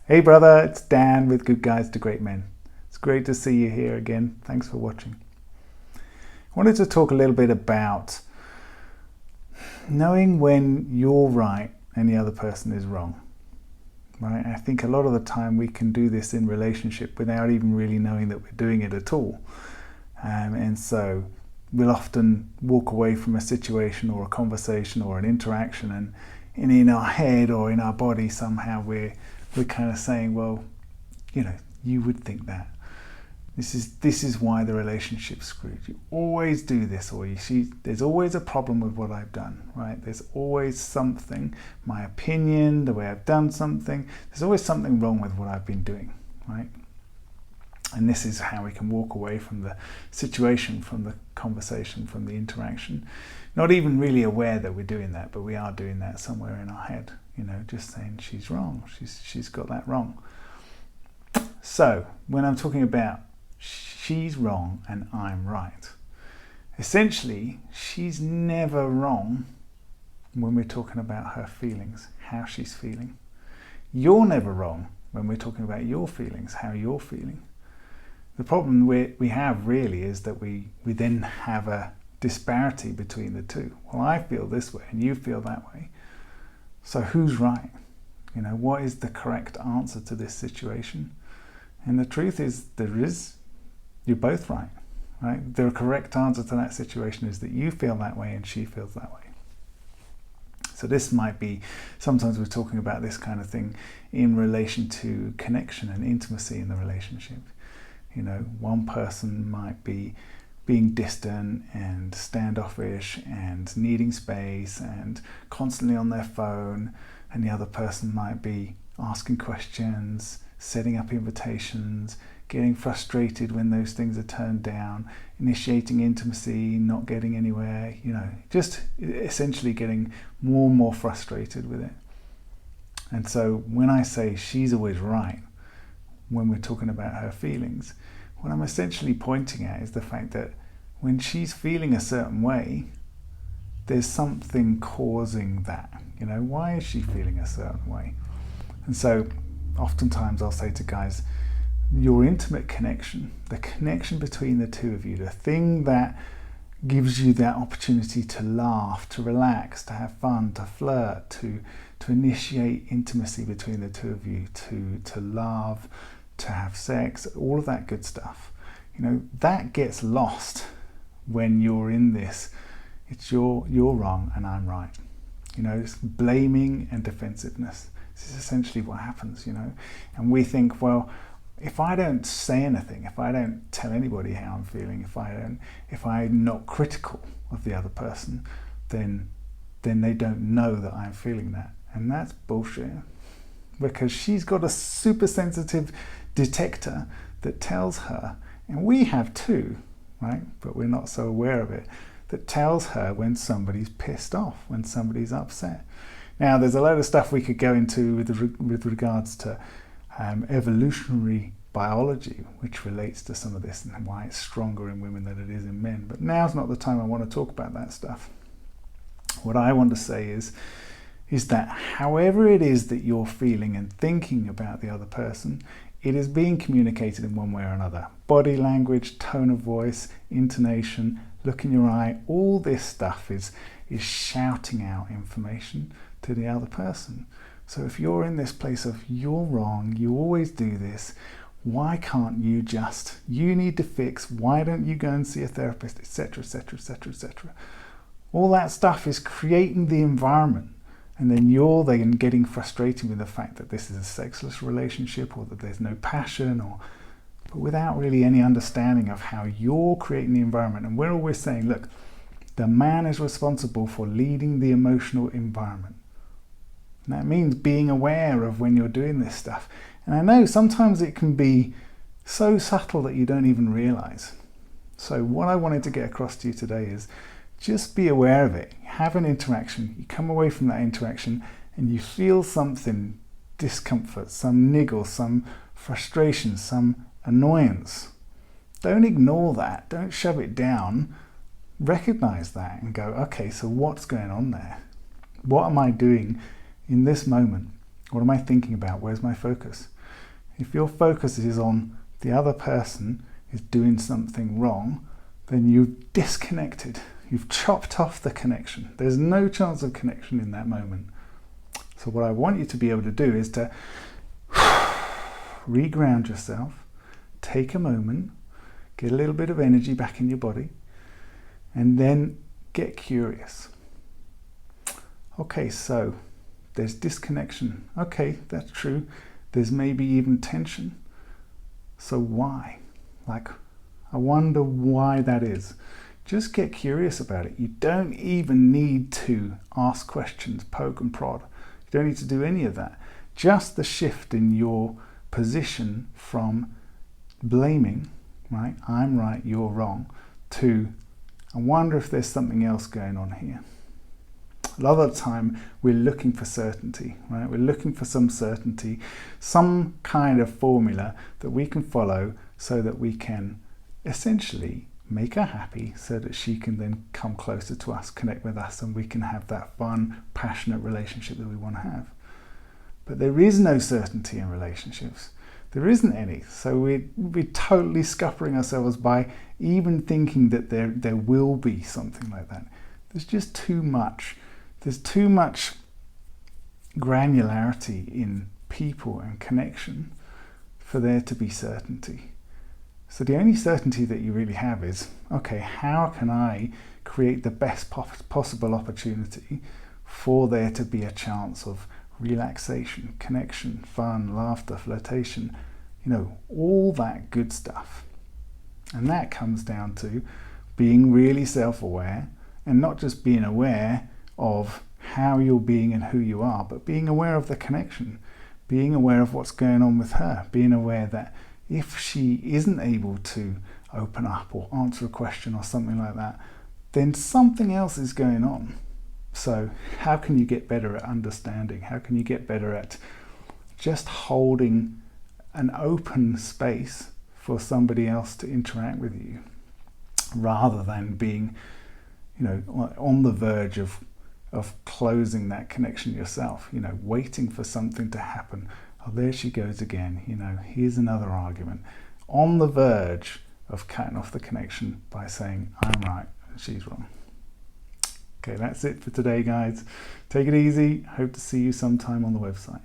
Hey brother, it's Dan with Good Guides to Great Men. It's great to see you here again. Thanks for watching. I wanted to talk a little bit about knowing when you're right and the other person is wrong. Right? I think a lot of the time we can do this in relationship without even really knowing that we're doing it at all. And so we'll often walk away from a situation or a conversation or an interaction, and in our head or in our body somehow we're kind of saying, well, you would think that. This is why the relationship's screwed. You always do this, or there's always a problem with what I've done, right? There's always something, my opinion, the way I've done something, there's always something wrong with what I've been doing, right? And this is how we can walk away from the situation, from the conversation, from the interaction, not even really aware that we're doing that, but we are doing that somewhere in our head, just saying she's wrong, she's got that wrong. So when I'm talking about she's wrong and I'm right, essentially she's never wrong when we're talking about her feelings, how she's feeling. You're never wrong when we're talking about your feelings, how you're feeling. The problem we have really is that we then have a disparity between the two. Well, I feel this way and you feel that way. So who's right? What is the correct answer to this situation? And the truth is, you're both right? The correct answer to that situation is that you feel that way and she feels that way. So this might be, sometimes we're talking about this kind of thing in relation to connection and intimacy in the relationship. One person might be being distant and standoffish and needing space and constantly on their phone, and the other person might be asking questions, setting up invitations, getting frustrated when those things are turned down, initiating intimacy, not getting anywhere, just essentially getting more and more frustrated with it. And so when I say she's always right when we're talking about her feelings, what I'm essentially pointing at is the fact that when she's feeling a certain way, there's something causing that. Why is she feeling a certain way? And so oftentimes I'll say to guys, your intimate connection, the connection between the two of you, the thing that gives you that opportunity to laugh, to relax, to have fun, to flirt, to initiate intimacy between the two of you, to love, to have sex, all of that good stuff, that gets lost when you're in this. It's you're wrong and I'm right. It's blaming and defensiveness. This is essentially what happens, and we think, well, if I don't say anything, if I don't tell anybody how I'm feeling, if I'm not critical of the other person, then they don't know that I'm feeling that. And that's bullshit, because she's got a super sensitive detector that tells her, and we have too, right? But we're not so aware of it, that tells her when somebody's pissed off, when somebody's upset. Now, there's a load of stuff we could go into with regards to evolutionary biology, which relates to some of this and why it's stronger in women than it is in men. But now's not the time I want to talk about that stuff. What I want to say is that however it is that you're feeling and thinking about the other person, it is being communicated in one way or another. Body language, tone of voice, intonation, look in your eye, all this stuff is shouting out information to the other person. So if you're in this place of you're wrong, you always do this, why can't you need to fix, why don't you go and see a therapist, etc., etc., etc., etc. All that stuff is creating the environment. And then you're then getting frustrated with the fact that this is a sexless relationship, or that there's no passion, but without really any understanding of how you're creating the environment. And we're always saying, look, the man is responsible for leading the emotional environment. And that means being aware of when you're doing this stuff. And I know sometimes it can be so subtle that you don't even realize. So what I wanted to get across to you today is just be aware of it. Have an interaction. You come away from that interaction and you feel something, discomfort, some niggle, some frustration, some annoyance. Don't ignore that. Don't shove it down. Recognize that and go, okay, so what's going on there? What am I doing in this moment? What am I thinking about? Where's my focus? If your focus is on the other person is doing something wrong, then you've disconnected. You've chopped off the connection. There's no chance of connection in that moment. So what I want you to be able to do is to reground yourself, take a moment, get a little bit of energy back in your body, and then get curious. Okay, so there's disconnection. Okay, that's true. There's maybe even tension. So why? Like, I wonder why that is. Just get curious about it. You don't even need to ask questions, poke and prod. You don't need to do any of that. Just the shift in your position from blaming, right? I'm right, you're wrong, to I wonder if there's something else going on here. A lot of the time we're looking for certainty, right? We're looking for some certainty, some kind of formula that we can follow so that we can essentially make her happy so that she can then come closer to us, connect with us, and we can have that fun, passionate relationship that we want to have. But there is no certainty in relationships. There isn't any. So we're totally scuppering ourselves by even thinking that there will be something like that. There's just too much. There's too much granularity in people and connection for there to be certainty. So the only certainty that you really have is, okay, how can I create the best possible opportunity for there to be a chance of relaxation, connection, fun, laughter, flirtation, all that good stuff. And that comes down to being really self-aware, and not just being aware of how you're being and who you are, but being aware of the connection, being aware of what's going on with her, being aware that if she isn't able to open up or answer a question or something like that, then something else is going on. So how can you get better at understanding? How can you get better at just holding an open space for somebody else to interact with you, rather than being, on the verge of closing that connection yourself, waiting for something to happen. Oh, there she goes again, here's another argument. On the verge of cutting off the connection by saying, I'm right and she's wrong. Okay, that's it for today, guys. Take it easy. Hope to see you sometime on the website.